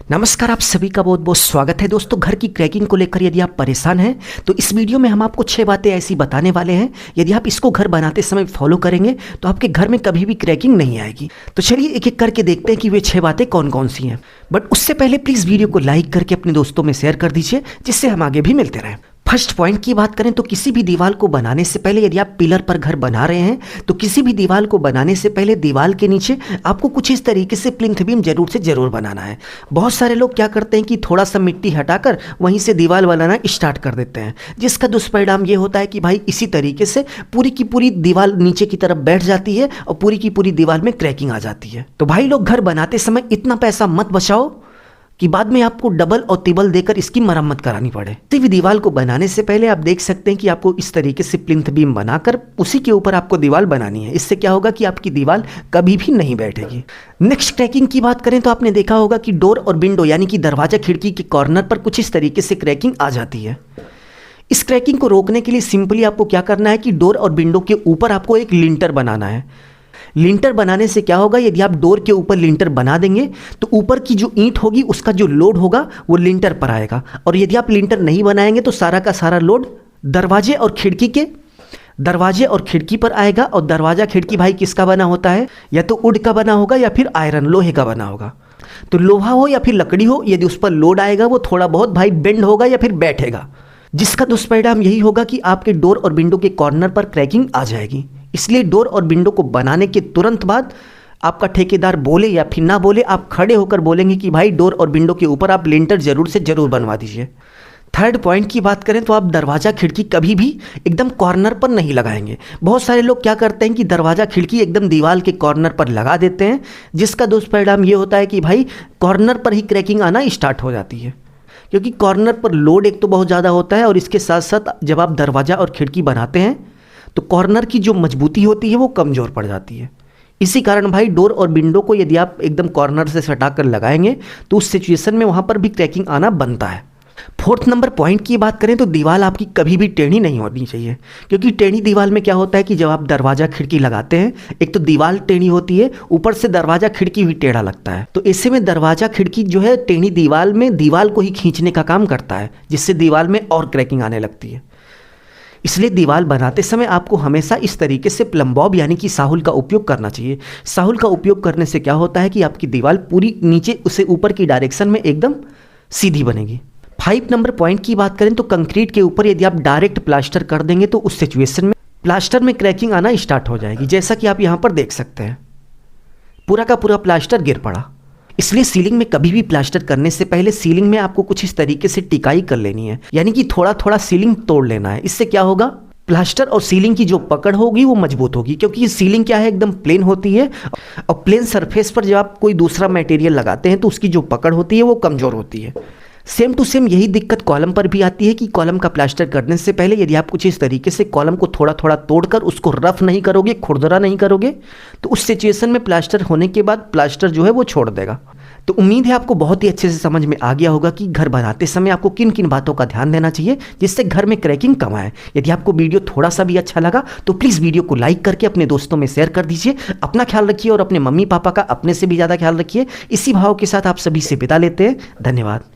नमस्कार, आप सभी का बहुत बहुत स्वागत है दोस्तों। घर की क्रैकिंग को लेकर यदि आप परेशान हैं तो इस वीडियो में हम आपको 6 बातें ऐसी बताने वाले हैं, यदि आप इसको घर बनाते समय फॉलो करेंगे तो आपके घर में कभी भी क्रैकिंग नहीं आएगी। तो चलिए एक एक करके देखते हैं कि वे 6 बातें कौन कौन सी हैं। बट उससे पहले प्लीज़ वीडियो को लाइक करके अपने दोस्तों में शेयर कर दीजिए, जिससे हम आगे भी मिलते रहें। फर्स्ट पॉइंट की बात करें तो किसी भी दीवार को बनाने से पहले, यदि आप पिलर पर घर बना रहे हैं तो किसी भी दीवार को बनाने से पहले दीवार के नीचे आपको कुछ इस तरीके से प्लिंथ बीम जरूर से जरूर बनाना है। बहुत सारे लोग क्या करते हैं कि थोड़ा सा मिट्टी हटाकर वहीं से दीवार बनाना स्टार्ट कर देते हैं, जिसका दुष्परिणाम ये होता है कि भाई इसी तरीके से पूरी की पूरी दीवार नीचे की तरफ बैठ जाती है और पूरी की पूरी दीवार में क्रैकिंग आ जाती है। तो भाई लोग, घर बनाते समय इतना पैसा मत बचाओ कि बाद में आपको डबल और तिबल देकर इसकी मरम्मत करानी पड़े। किसी भी दीवार को बनाने से पहले आप देख सकते हैं कि आपको इस तरीके से प्लिंथ बीम बनाकर उसी के ऊपर आपको दीवार बनानी है। इससे क्या होगा कि आपकी दीवार कभी भी नहीं बैठेगी। नेक्स्ट क्रैकिंग की बात करें तो आपने देखा होगा कि डोर और विंडो यानी कि दरवाजा खिड़की के कॉर्नर पर कुछ इस तरीके से क्रैकिंग आ जाती है। इस क्रैकिंग को रोकने के लिए सिंपली आपको क्या करना है कि डोर और विंडो के ऊपर आपको एक लिंटर बनाना है। लिंटर बनाने से क्या होगा, यदि आप डोर के ऊपर लिंटर बना देंगे तो ऊपर की जो ईंट होगी उसका जो लोड होगा वो लिंटर पर आएगा, और यदि आप लिंटर नहीं बनाएंगे तो सारा का सारा लोड दरवाजे और खिड़की पर आएगा। और दरवाजा खिड़की भाई किसका बना होता है, या तो वुड का बना होगा या फिर आयरन लोहे का बना होगा। तो लोहा हो या फिर लकड़ी हो, यदि उस पर लोड आएगा वो थोड़ा बहुत भाई बेंड होगा या फिर बैठेगा, जिसका दुष्परिणाम यही होगा कि आपके डोर और विंडो के कॉर्नर पर क्रैकिंग आ जाएगी। इसलिए डोर और विंडो को बनाने के तुरंत बाद आपका ठेकेदार बोले या फिर ना बोले, आप खड़े होकर बोलेंगे कि भाई डोर और विंडो के ऊपर आप लिंटर जरूर से जरूर बनवा दीजिए। थर्ड पॉइंट की बात करें तो आप दरवाजा खिड़की कभी भी एकदम कॉर्नर पर नहीं लगाएंगे। बहुत सारे लोग क्या करते हैं कि दरवाजा खिड़की एकदम दीवार के कॉर्नर पर लगा देते हैं, जिसका दुष्परिणाम ये होता है कि भाई कॉर्नर पर ही क्रैकिंग आना स्टार्ट हो जाती है, क्योंकि कॉर्नर पर लोड एक तो बहुत ज़्यादा होता है, और इसके साथ साथ जब आप दरवाजा और खिड़की बनाते हैं तो कॉर्नर की जो मजबूती होती है वो कमज़ोर पड़ जाती है। इसी कारण भाई डोर और विंडो को यदि आप एकदम कॉर्नर से सटा कर लगाएंगे तो उस सिचुएशन में वहाँ पर भी क्रैकिंग आना बनता है। फोर्थ नंबर पॉइंट की बात करें तो दीवार आपकी कभी भी टेढ़ी नहीं होनी चाहिए, क्योंकि टेढ़ी दीवार में क्या होता है कि जब आप दरवाजा खिड़की लगाते हैं, एक तो दीवार टेढ़ी होती है, ऊपर से दरवाजा खिड़की भी टेढ़ा लगता है। तो ऐसे में दरवाजा खिड़की जो है टेढ़ी दीवार में दीवार को ही खींचने का काम करता है, जिससे दीवार में और क्रैकिंग आने लगती है। इसलिए दीवार बनाते समय आपको हमेशा इस तरीके से प्लम्बॉब यानी कि साहुल का उपयोग करना चाहिए। साहुल का उपयोग करने से क्या होता है कि आपकी दीवार पूरी नीचे उसे ऊपर की डायरेक्शन में एकदम सीधी बनेगी। 5 नंबर पॉइंट की बात करें तो कंक्रीट के ऊपर यदि आप डायरेक्ट प्लास्टर कर देंगे तो उस सिचुएशन में प्लास्टर में क्रैकिंग आना स्टार्ट हो जाएगी, जैसा कि आप यहाँ पर देख सकते हैं पूरा का पूरा प्लास्टर गिर पड़ा। इसलिए सीलिंग में कभी भी प्लास्टर करने से पहले सीलिंग में आपको कुछ इस तरीके से टिकाई कर लेनी है, यानी कि थोड़ा थोड़ा सीलिंग तोड़ लेना है। इससे क्या होगा, प्लास्टर और सीलिंग की जो पकड़ होगी वो मजबूत होगी, क्योंकि ये सीलिंग क्या है एकदम प्लेन होती है, और प्लेन सरफेस पर जब आप कोई दूसरा मटेरियल लगाते हैं तो उसकी जो पकड़ होती है वो कमज़ोर होती है। सेम टू सेम यही दिक्कत कॉलम पर भी आती है कि कॉलम का प्लास्टर करने से पहले यदि आप कुछ इस तरीके से कॉलम को थोड़ा थोड़ा तोड़कर उसको रफ नहीं करोगे, खुरदरा नहीं करोगे, तो उस सिचुएशन में प्लास्टर होने के बाद प्लास्टर जो है वो छोड़ देगा। तो उम्मीद है आपको बहुत ही अच्छे से समझ में आ गया होगा कि घर बनाते समय आपको किन किन बातों का ध्यान देना चाहिए जिससे घर में क्रैकिंग कम आए। यदि आपको वीडियो थोड़ा सा भी अच्छा लगा तो प्लीज़ वीडियो को लाइक करके अपने दोस्तों में शेयर कर दीजिए। अपना ख्याल रखिए और अपने मम्मी पापा का अपने से भी ज़्यादा ख्याल रखिए। इसी भाव के साथ आप सभी से विदा लेते हैं। धन्यवाद।